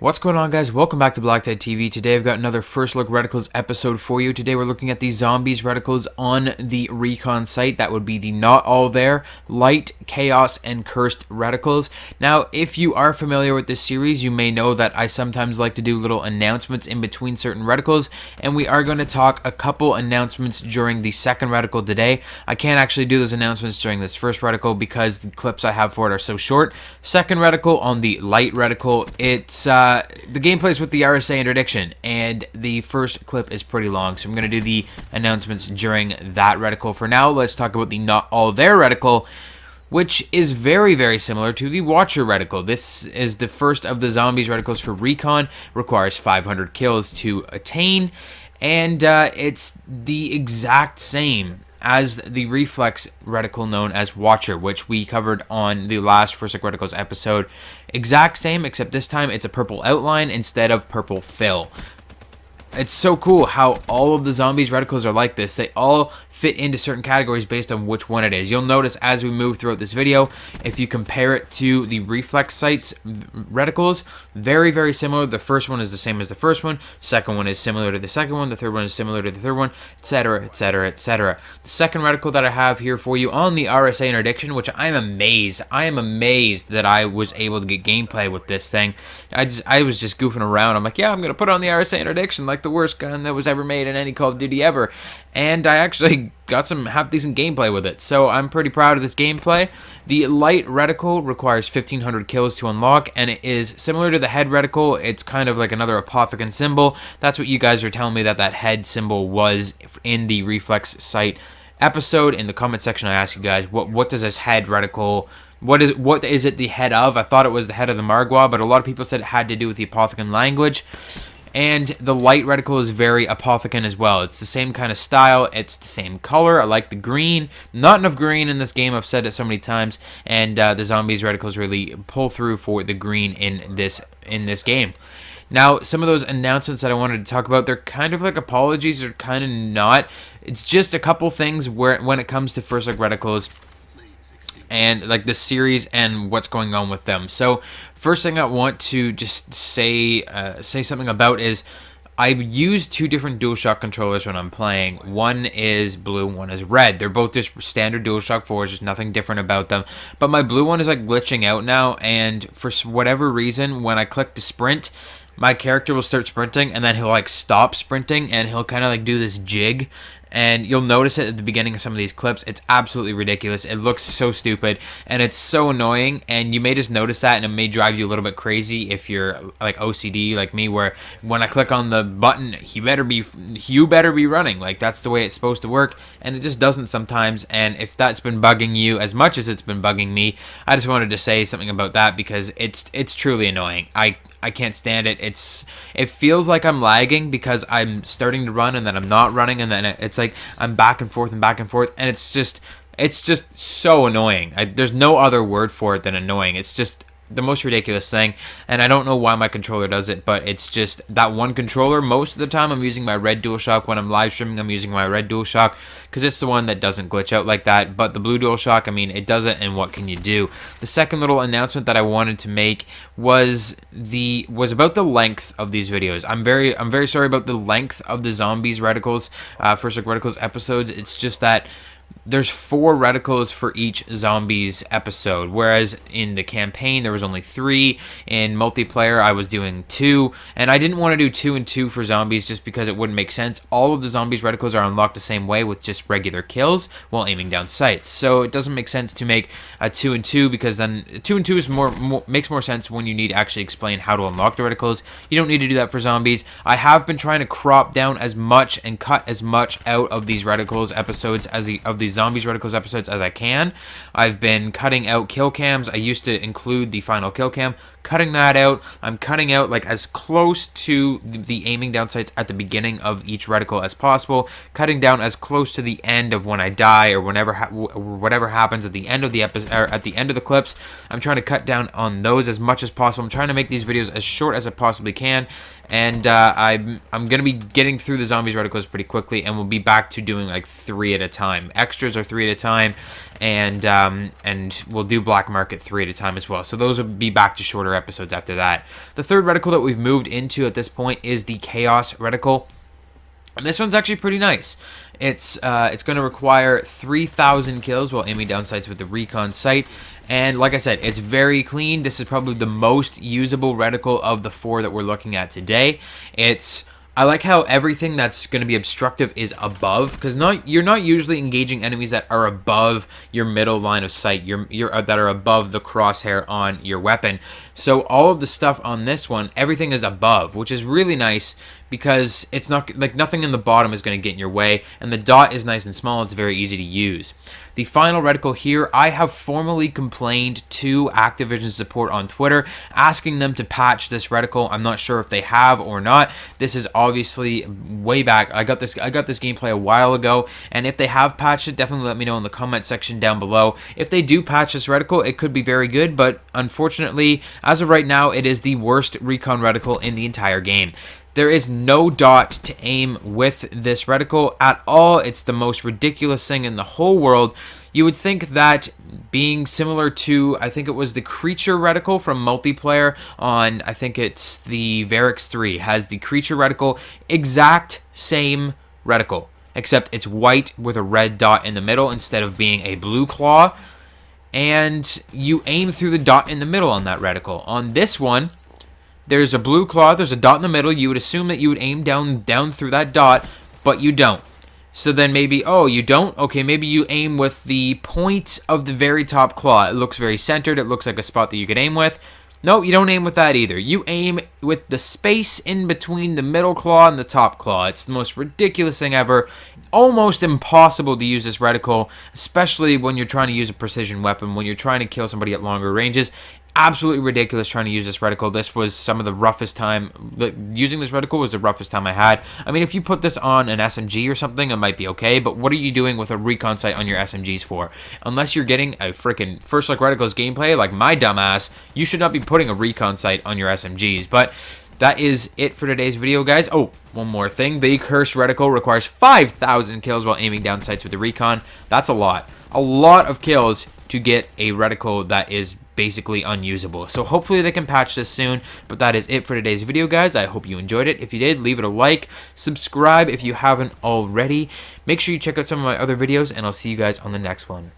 What's going on, guys? Welcome back to BlackTideTV. Today I've got another First Look Reticles episode for you. Today we're looking at the Zombies Reticles on the Recon site. That would be the Not All There, Light, Chaos, and Cursed Reticles. Now, if you are familiar with this series, you may know that I sometimes like to do little announcements in between certain reticles, and we are going to talk a couple announcements during the second reticle today. I can't actually do those announcements during this first reticle because the clips I have for it are so short. Second reticle on the Light reticle, it's the gameplay is with the RSA interdiction, and the first clip is pretty long, so I'm going to do the announcements during that reticle. For now, let's talk about the Not All There reticle, which is very, very similar to the Watcher reticle. This is the first of the Zombies reticles for Recon, requires 500 kills to attain, and it's the exact same as the reflex reticle known as Watcher, which we covered on the last First Look Reticles episode. Exact same, except this time it's a purple outline instead of purple fill. It's so cool how all of the Zombies reticles are like this. They all fit into certain categories based on which one it is. You'll notice as we move throughout this video, if you compare it to the Reflex Sights reticles, very, very similar. The first one is the same as the first one. Second one is similar to the second one. The third one is similar to the third one, etc., etc., etc. The second reticle that I have here for you on the RSA interdiction, which I am amazed that I was able to get gameplay with this thing. I was just goofing around. I'm like, yeah, I'm going to put it on the RSA interdiction, like the worst gun that was ever made in any Call of Duty ever. And I actually got some half-decent gameplay with it, so I'm pretty proud of this gameplay. The Light reticle requires 1,500 kills to unlock, and it is similar to the Head reticle. It's kind of like another Apothecon symbol. That's what you guys are telling me that head symbol was in the Reflex Sight episode. In the comment section, I asked you guys, what does this Head reticle, what is it the head of? I thought it was the head of the Margwa, but a lot of people said it had to do with the Apothecon language. And the Light reticle is very Apothecon as well. It's the same kind of style. It's the same color. I like the green. Not enough green in this game. I've said it so many times. And the Zombies reticles really pull through for the green in this game. Now, some of those announcements that I wanted to talk about, they're kind of like apologies, or kind of not. It's just a couple things when it comes to First Look Reticles and like the series and what's going on with them. So first thing I want to just say something about is I use two different DualShock controllers when I'm playing. One is blue, one is red. They're both just standard DualShock 4s. There's nothing different about them. But my blue one is like glitching out now, and for whatever reason, when I click to sprint, my character will start sprinting, and then he'll like stop sprinting, and he'll kind of like do this jig. And you'll notice it at the beginning of some of these clips. It's absolutely ridiculous. It looks so stupid, and it's so annoying, and you may just notice that, and it may drive you a little bit crazy if you're like OCD like me, where when I click on the button, you better be running. Like, that's the way it's supposed to work, and it just doesn't sometimes. And if that's been bugging you as much as it's been bugging me, I just wanted to say something about that, because it's truly annoying. I can't stand it. It feels like I'm lagging because I'm starting to run and then I'm not running, and then it's like I'm back and forth, and it's just so annoying. There's no other word for it than annoying. It's just the most ridiculous thing, and I don't know why my controller does it, but it's just that one controller. Most of the time I'm using my red DualShock. When I'm live streaming, I'm using my red DualShock because it's the one that doesn't glitch out like that. But the blue DualShock, I mean, it does it, and what can you do? The second little announcement that I wanted to make was about the length of these videos. I'm very sorry about the length of the Zombies reticles, First Look Reticles episodes. It's just that there's 4 reticles for each Zombies episode, whereas in the campaign there was only 3. In multiplayer I was doing 2, and I didn't want to do 2 and 2 for Zombies just because it wouldn't make sense. All of the Zombies reticles are unlocked the same way with just regular kills while aiming down sights, so it doesn't make sense to make a 2 and 2, because then 2 and 2 is makes more sense when you need to actually explain how to unlock the reticles. You don't need to do that for Zombies. I have been trying to crop down as much and cut as much out of these reticles episodes of these Zombies reticles episodes as I can. I've been cutting out kill cams. I used to include the final kill cam. Cutting that out. I'm cutting out like as close to the aiming down sights at the beginning of each reticle as possible. Cutting down as close to the end of when I die, or whatever happens at the end of the episode, or at the end of the clips. I'm trying to cut down on those as much as possible. I'm trying to make these videos as short as I possibly can, and I'm going to be getting through the Zombies Reticles pretty quickly, and we'll be back to doing like 3 at a time. Extras are 3 at a time, and we'll do Black Market 3 at a time as well. So those will be back to shorter episodes after that. The third reticle that we've moved into at this point is the Chaos Reticle. And this one's actually pretty nice. It's going to require 3,000 kills while aiming down sights with the Recon sight. And like I said, it's very clean. This is probably the most usable reticle of the 4 that we're looking at today. I like how everything that's going to be obstructive is above, because you're not usually engaging enemies that are above your middle line of sight, that are above the crosshair on your weapon. So all of the stuff on this one, everything is above, which is really nice, because it's not like nothing in the bottom is going to get in your way, and the dot is nice and small. It's very easy to use. The final reticle here, I have formally complained to Activision support on Twitter, asking them to patch this reticle. I'm not sure if they have or not. This is obviously way back. I got this gameplay a while ago, and if they have patched it, definitely let me know in the comment section down below. If they do patch this reticle, it could be very good, but unfortunately, as of right now, it is the worst Recon reticle in the entire game. There is no dot to aim with this reticle at all. It's the most ridiculous thing in the whole world. You would think that being similar to, I think it was the Creature reticle from multiplayer on, I think it's the Varix 3, has the Creature reticle, exact same reticle, except it's white with a red dot in the middle instead of being a blue claw, and you aim through the dot in the middle on that reticle. On this one, there's a blue claw, there's a dot in the middle. You would assume that you would aim down through that dot, but you don't. So then maybe, oh, you don't? Okay, maybe you aim with the point of the very top claw. It looks very centered. It looks like a spot that you could aim with. No, you don't aim with that either. You aim with the space in between the middle claw and the top claw. It's the most ridiculous thing ever. Almost impossible to use this reticle, especially when you're trying to use a precision weapon, when you're trying to kill somebody at longer ranges. Absolutely ridiculous trying to use this reticle. This was some of the roughest time. Using this reticle was the roughest time I had. I mean, if you put this on an SMG or something, it might be okay, but what are you doing with a recon sight on your SMGs for? Unless you're getting a freaking First Look Reticles gameplay like my dumbass, you should not be putting a recon sight on your SMGs. But that is it for today's video, guys. Oh, one more thing. The Cursed Reticle requires 5,000 kills while aiming down sights with the Recon. That's a lot. A lot of kills to get a reticle that is basically unusable. So hopefully they can patch this soon. But that is it for today's video, guys. I hope you enjoyed it. If you did, leave it a like. Subscribe if you haven't already. Make sure you check out some of my other videos, and I'll see you guys on the next one.